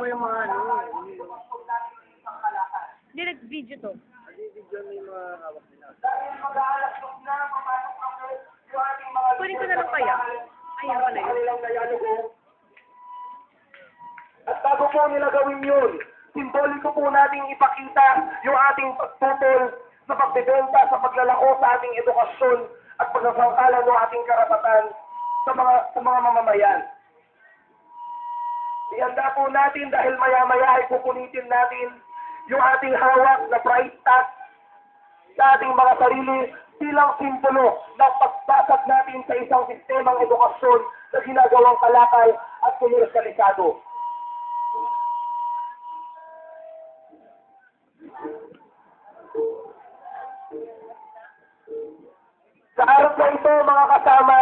yung mga ano. Hindi, nag-video to. Video may mga hawak nila. Kunin ko na lang kaya. Ayan pala yun. At bago po nila gawin yun, simboliko po nating ipakita yung ating pagtutol sa pagbebenta, sa paglalako sa ating edukasyon at pagsasangkalan ng ating karapatan sa mga mamamayan. Ihanda po natin dahil maya-maya ay pupunitin natin yung ating hawak na price tag sa ating mga sarili bilang simbolo ng pagbasag natin sa isang sistemang edukasyon na ginagawang kalakal at komersyalisado. Sa araw na ito, mga kasama,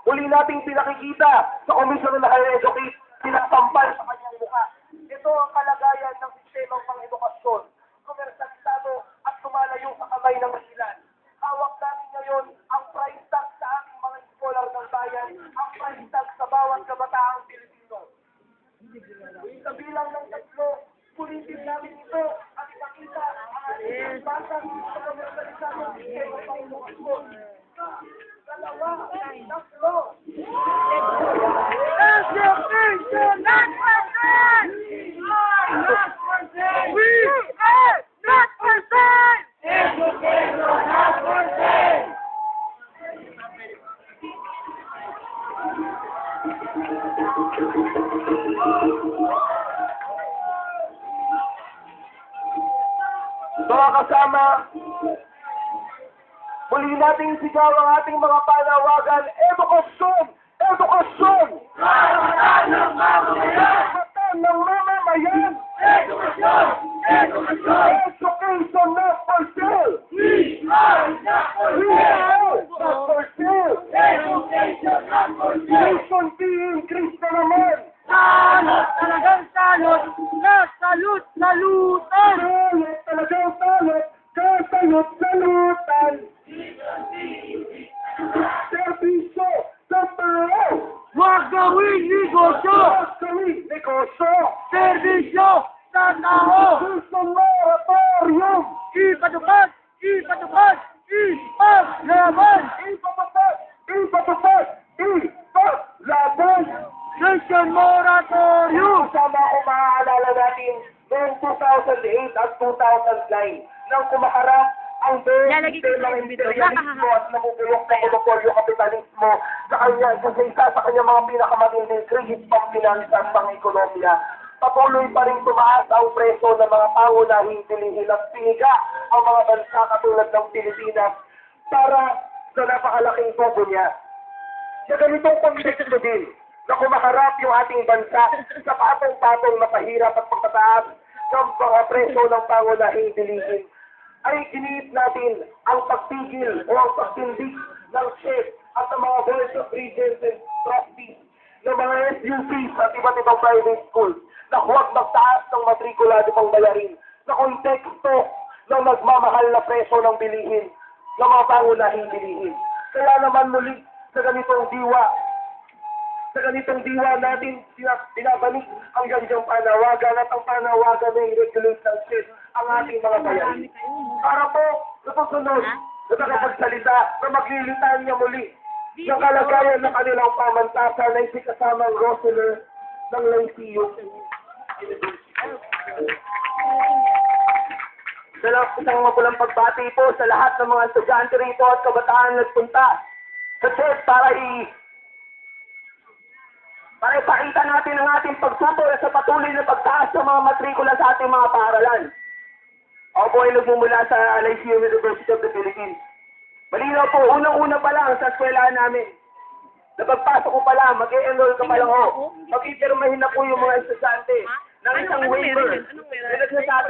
muli nating pinakikita sa Commission on Higher Education, pinasampal sa kanyang mukha. Ito ang kalagayan ng sistemang pang-edukasyon, komersyalisado at lumalayo sa kamay ng ilan. Hawak namin ngayon ang price tag sa ating mga scholar ng bayan, ang price tag sa bawat kabataang Pilipino. Sa bilang ng 3, pulitin namin ito at ipakita ang ating basag sa komersyalisadong sistemang pang-edukasyon. Dalawa, 3. Education, not for sale! Not for sale! We are not for sale! Education, not for sale! Mga kasama, muli nating sigaw ang ating mga panawagan, edukasyon! Edukasyon! Karapatan ng mamamayan! Karapatan ng mamamayan! Edukasyon! Edukasyon! Education not for sale! We are not for We sale! are not for sale! Education not for sale! Tuition fee increase na naman! Salot! Talagang salot! Na salot! Salutan! Salot talagang salot! Kasalot-salutan! Serbisyo sa tao! Huwag gawin negosyo! Gawin negosyo! Serbisyo sa tao! Gusto moratorium! Ipatupad! Ipatupad! Ipaglaban! Ipatupad! Ipatupad! Ipaglaban! Nation moratorium! Kasama ko maaalala natin noong 2008 at 2009 nang kumaharap ang Lalagay ko sa ng video. imperialismo at nabubulok ng monopolyo kapitalismo sa isa sa kanyang mga pinakamatinding krisis pang-pinansa at pang-ekonomiya. Patuloy pa rin tumaas ang presyo ng mga pangunahing bilihin at piniga ang mga bansa katulad ng Pilipinas para sa napakalaking tubo niya. Sa ganitong konteksto din, na kumaharap yung ating bansa sa patong-patong na pahirap at pagtataas ng mga presyo ng pangunahing bilihin, ay iniit natin ang pagpigil o ang pagtindig ng chef at ng mga boards of regents and trustees ng mga SUPs at iba't ibang private schools na huwag magtaas ng matrikula di pang bayarin na konteksto ng nagmamahal na presyo ng bilihin ng mga pangunahing bilihin. Kaya naman muli sa ganitong diwa natin binabalik ang ganyang panawagan at ang panawagan na i-regulate ng chef ang ating mga bayarin. Para po, sa susunod, na nakapagsalita na maglilitan niya muli ng kalagayan ng kanilang pamantasan na isikasamang Roseler ng Lyceum. Isang mapulang pagbati po sa lahat ng mga estudyante rito at kabataan nagpunta sa church para ipakita natin ang ating pagtutol sa patuloy na pagtaas ng mga matrikula sa ating mga paaralan. Ako po ay nagmumula sa Lyceum University of the Philippines. Malinaw po, unang-una pa lang sa eskwelahan namin. Na pagpasok ko pa lang, mag-e-enroll ka pa lang ho. Mag-ipirmahin na po yung mga estudyante ng isang waiver. Na nagsasabi